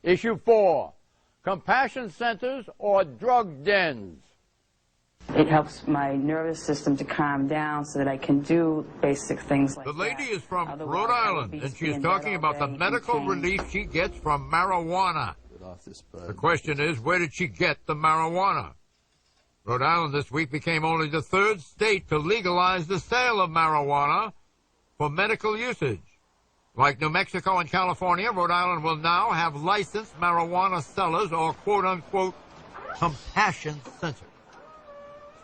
Issue 4, compassion centers or drug dens? It helps my nervous system to calm down so that I can do basic things like that. The lady is from Rhode Island, and she is talking about the medical relief she gets from marijuana. The question is, where did she get the marijuana? Rhode Island this week became only the 3rd state to legalize the sale of marijuana for medical usage. Like New Mexico and California, Rhode Island will now have licensed marijuana sellers or quote-unquote compassion centers.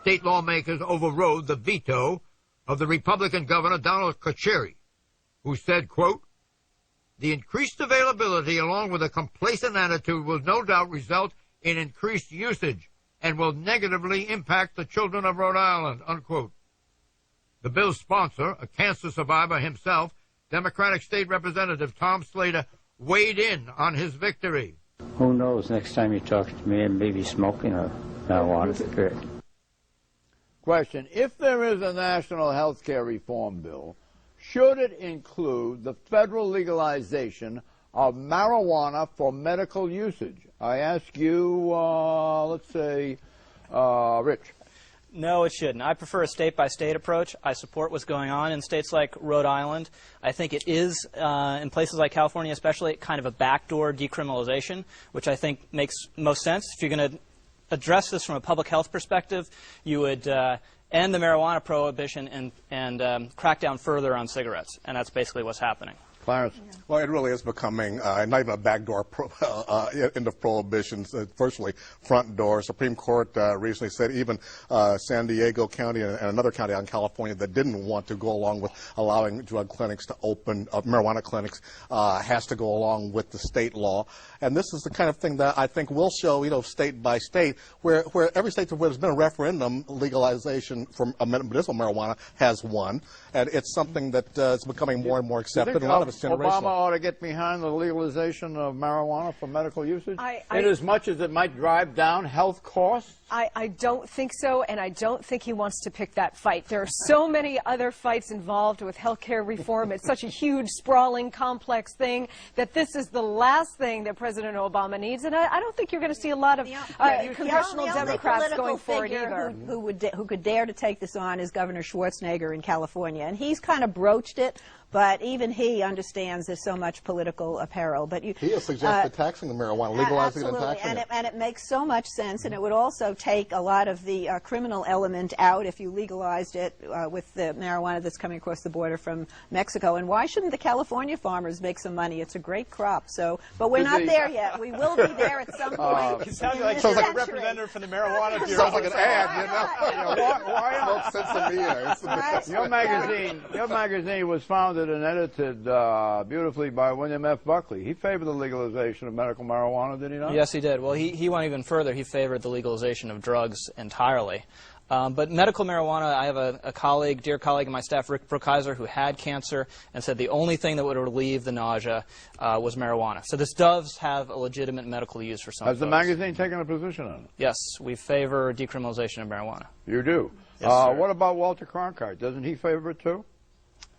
State lawmakers overrode the veto of the Republican Governor Donald Carcieri, who said, quote, the increased availability along with a complacent attitude will no doubt result in increased usage and will negatively impact the children of Rhode Island, unquote. The bill's sponsor, a cancer survivor himself, Democratic State Representative Tom Slater, weighed in on his victory. Who knows, next time you talk to me and maybe smoking or marijuana cigarette. Question, if there is a national health care reform bill, should it include the federal legalization of marijuana for medical usage? I ask you, let's say, Rich. No, it shouldn't. I prefer a state-by-state approach. I support what's going on in states like Rhode Island. I think it is, in places like California especially, kind of a backdoor decriminalization, which I think makes most sense. If you're going to address this from a public health perspective, you would end the marijuana prohibition and crack down further on cigarettes, and that's basically what's happening. Clarence. Well, it really is becoming not even a backdoor into prohibitions. Virtually front door. Supreme Court recently said even San Diego County and another county out in California that didn't want to go along with allowing drug clinics to open, marijuana clinics, has to go along with the state law. And this is the kind of thing that I think will show, state by state, where every state where there's been a referendum, legalization for medicinal marijuana has won. And it's something that is becoming more and more accepted. A lot of it's generational. Obama ought to get behind the legalization of marijuana for medical usage, in as much as it might drive down health costs? I don't think so, and I don't think he wants to pick that fight. There are so many other fights involved with health care reform. It's such a huge, sprawling, complex thing that this is the last thing that President Obama needs, and I don't think you're going to see a lot of congressional Democrats going forward either. Who could dare to take this on is Governor Schwarzenegger in California, and he's kind of broached it. But even he understands there's so much political apparel. But he has suggested taxing the marijuana, legalizing it and taxing it. And it makes so much sense, and it would also take a lot of the criminal element out if you legalized it with the marijuana that's coming across the border from Mexico. And why shouldn't the California farmers make some money? It's a great crop. So, but we're not there yet. We will be there at some point. It sounds like you're a representative for the marijuana bureau. Sounds like an ad, Your magazine was founded and edited beautifully by William F. Buckley. He favored the legalization of medical marijuana, did he not? Yes, he did. Well, he went even further. He favored the legalization of drugs entirely. But medical marijuana, I have a colleague, dear colleague in my staff, Rick Brookhiser, who had cancer and said the only thing that would relieve the nausea was marijuana. So this does have a legitimate medical use for some folks. Has the magazine taken a position on it? Yes, we favor decriminalization of marijuana. You do? Yes, sir. What about Walter Cronkite? Doesn't he favor it too?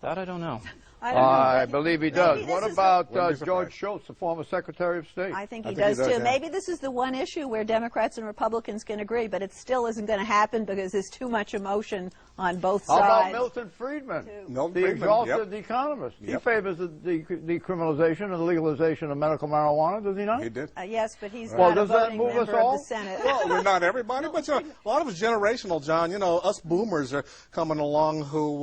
That I don't know. I believe he does. What about George Shultz, the former Secretary of State? I think he does too. Yeah. Maybe this is the one issue where Democrats and Republicans can agree, but it still isn't going to happen because there's too much emotion on both sides. How about Milton Friedman, the exalted economist? He favors the decriminalization and legalization of medical marijuana, does he not? He did. Yes, but he's not a voting member of the Senate. Well, we're not everybody, but a lot of it's generational, John. Us boomers are coming along who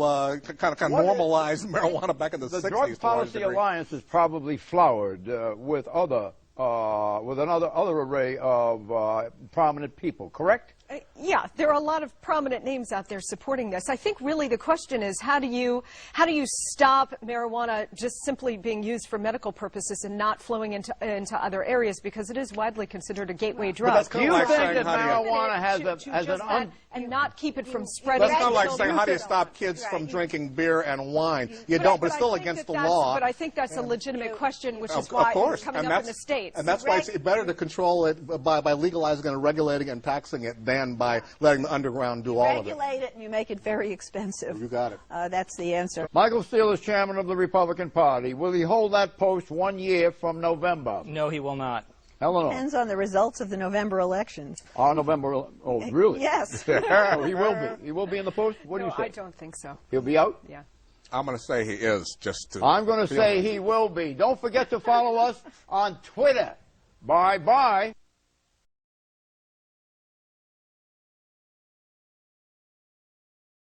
kind of normalized marijuana back in the 60s. The Drug Policy Alliance is probably flowered with another array of prominent people, correct? Yeah, there are a lot of prominent names out there supporting this. I think really the question is how do you stop marijuana just simply being used for medical purposes and not flowing into other areas, because it is widely considered a gateway drug. Do you think that marijuana has and not keep it from spreading? That's kind of like saying, how do you stop kids from drinking beer and wine? You don't, but it's still against the law. But I think that's a legitimate question, which is why it's coming up in the states. And that's why it's better to control it by legalizing and regulating and taxing it than can by letting the underground do all of it. Regulate it and you make it very expensive. You got it. That's the answer. Michael Steele is chairman of the Republican Party. Will he hold that post 1 year from November? No, he will not. Eleanor. Depends on the results of the November elections. November. Oh, really? Yes. Oh, he will be. He will be in the post? What do you say? I don't think so. He'll be out? Yeah. I'm going to say he is, just to... I'm going to say he will be. Don't forget to follow us on Twitter. Bye-bye.